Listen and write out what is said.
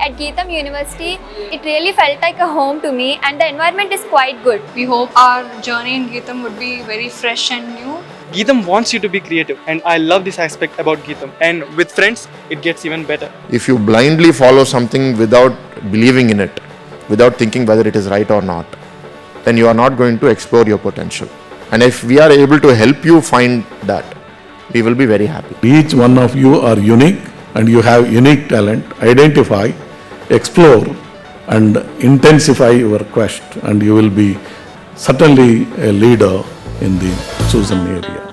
at GITAM University, it really felt like a home to me, and the environment is quite good. We hope our journey in GITAM would be very fresh and new. GITAM wants you to be creative, and I love this aspect about GITAM. And with friends, it gets even better. If you blindly follow something without believing in it, without thinking whether it is right or not, then you are not going to explore your potential. And if we are able to help you find that, we will be very happy. Each one of you are unique and you have unique talent. Identify, explore and intensify your quest, and you will be certainly a leader in the chosen area.